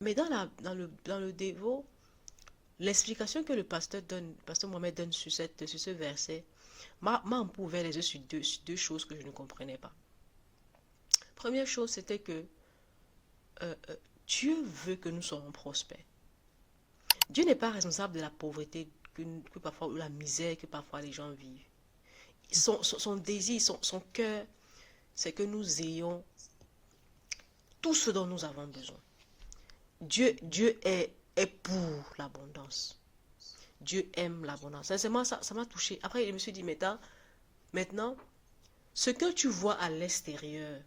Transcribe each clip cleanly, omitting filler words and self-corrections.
Mais dans le dévot, l'explication que le pasteur Mohamed donne sur ce verset m'a ouvert les yeux sur deux choses que je ne comprenais pas. Première chose, c'était que euh, Dieu veut que nous soyons prospères. Dieu n'est pas responsable de la pauvreté que parfois, ou la misère que parfois les gens vivent. Son désir, son cœur, c'est que nous ayons tout ce dont nous avons besoin. Dieu est pour l'abondance. Dieu aime l'abondance. Sincèrement, ça m'a touché. Après, je me suis dit, maintenant, ce que tu vois à l'extérieur,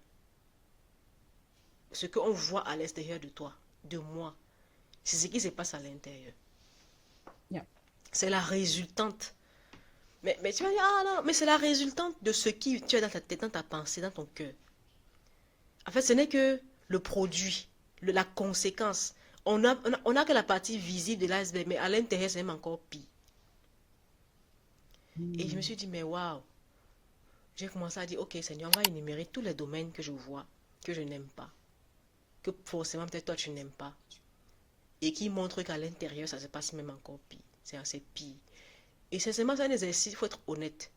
ce qu'on voit à l'extérieur de toi, de moi, c'est ce qui se passe à l'intérieur. Yeah. C'est la résultante. Mais tu vas dire, ah non, mais c'est la résultante de ce qui tu as dans ta tête, dans ta pensée, dans ton cœur. En fait, ce n'est que le produit, la conséquence. On a que la partie visible de l'iceberg, mais à l'intérieur, c'est même encore pire. Et je me Mm. suis dit, mais waouh, j'ai commencé à dire, ok Seigneur, on va énumérer tous les domaines que je vois, que je n'aime pas, que forcément peut-être toi tu n'aimes pas, et qui montrent qu'à l'intérieur, ça se passe même encore pire. C'est assez pire. Et sincèrement, c'est un exercice, il faut être honnête.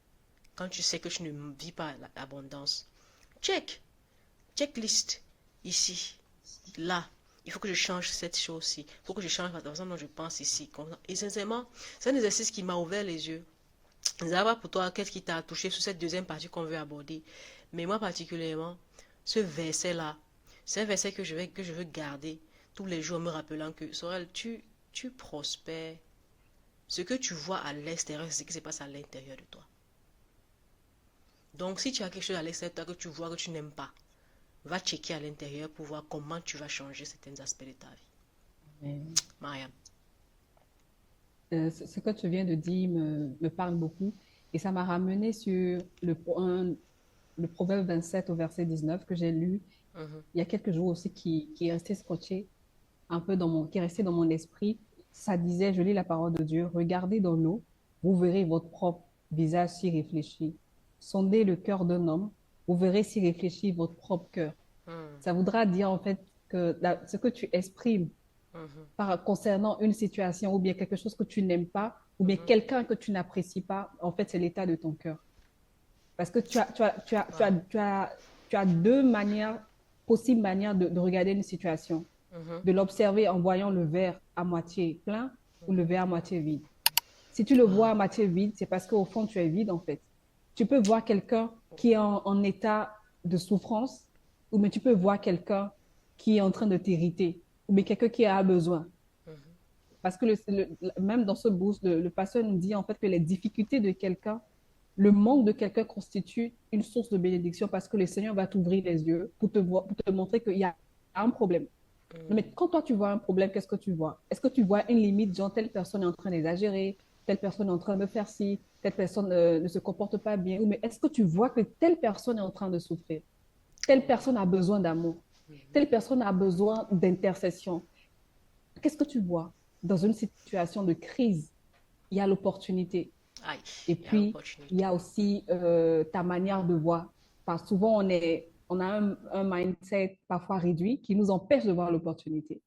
Quand tu sais que tu ne vis pas l'abondance, check, checklist, ici, là. Il faut que je change cette chose-ci. Il faut que je change la façon dont je pense ici. Et sincèrement, c'est un exercice qui m'a ouvert les yeux. Zaba, pour toi, qu'est-ce qui t'a touché sur cette deuxième partie qu'on veut aborder? Mais moi particulièrement, ce verset-là, c'est un verset que je veux garder tous les jours, me rappelant que, Sorel, tu prospères. Ce que tu vois à l'extérieur, c'est ce qui se passe à l'intérieur de toi. Donc, si tu as quelque chose à l'extérieur de toi que tu vois que tu n'aimes pas, va checker à l'intérieur pour voir comment tu vas changer certains aspects de ta vie. Mais, Mariam. ce que tu viens de dire me parle beaucoup et ça m'a ramené sur le Proverbe 27 au verset 19 que j'ai lu Mhm, il y a quelques jours aussi qui est resté scotché un peu qui est resté dans mon esprit. Ça disait, je lis la parole de Dieu, regardez dans l'eau, vous verrez votre propre visage s'y réfléchit. Sondez le cœur d'un homme, vous verrez s'y réfléchit votre propre cœur. mhm, Ça voudra dire en fait que ce que tu exprimes mhm, concernant une situation ou bien quelque chose que tu n'aimes pas ou bien mhm. quelqu'un que tu n'apprécies pas, en fait, c'est l'état de ton cœur. Parce que Wow. tu as deux manières, possibles manières de regarder une situation, Mhm, de l'observer en voyant le verre à moitié plein ou le mhm. verre à moitié vide. Si tu le vois Wow. à moitié vide, c'est parce qu'au fond, tu es vide, en fait. Tu peux voir quelqu'un qui est en état de souffrance, ou mais tu peux voir quelqu'un qui est en train de t'irriter, ou mais quelqu'un qui a besoin. Mhm, Parce que même dans ce boost, le pasteur nous dit en fait que les difficultés de quelqu'un, le manque de quelqu'un constitue une source de bénédiction parce que le Seigneur va t'ouvrir les yeux pour te montrer qu'il y a un problème. mhm, Mais quand toi, tu vois un problème, qu'est-ce que tu vois? Est-ce que tu vois une limite, genre telle personne est en train d'exagérer, telle personne est en train de faire ci, telle personne ne se comporte pas bien, ou mais est-ce que tu vois que telle personne est en train de souffrir? Telle personne a besoin d'amour, mhm. telle personne a besoin d'intercession. Qu'est-ce que tu vois? Dans une situation de crise, il y a l'opportunité. Aïe, Et il y a puis, il y l'opportunité. a aussi ta manière de voir. Parce que souvent, on a un mindset parfois réduit qui nous empêche de voir l'opportunité.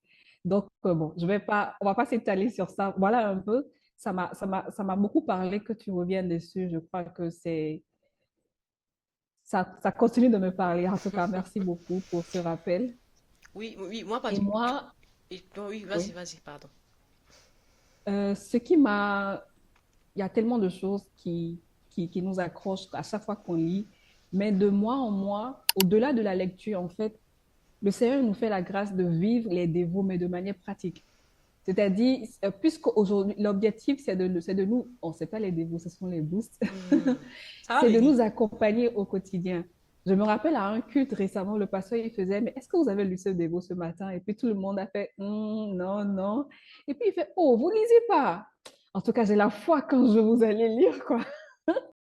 Donc, bon, on va pas s'étaler sur ça. Voilà un peu. Ça m'a beaucoup parlé que tu reviennes dessus. Je crois que ça continue de me parler. En tout cas, merci beaucoup pour ce rappel. Oui, oui, moi, Et moi, oui, vas-y, oui, vas-y, pardon. ce qui m'a il y a tellement de choses qui nous accrochent à chaque fois qu'on lit. Mais de mois en mois, au-delà de la lecture, en fait, le Seigneur nous fait la grâce de vivre les dévots, mais de manière pratique. C'est-à-dire, puisque aujourd'hui, l'objectif, c'est de nous, on ne sait pas les dévots, ce sont les boosts, Hmm, ça va c'est de venir. nous accompagner au quotidien. Je me rappelle à un culte récemment, le pasteur, il faisait, mais est-ce que vous avez lu ce dévot ce matin? Et puis tout le monde a fait, non, non. Et puis il fait, oh, vous lisez pas. En tout cas, j'ai la foi quand je vous allez lire, quoi.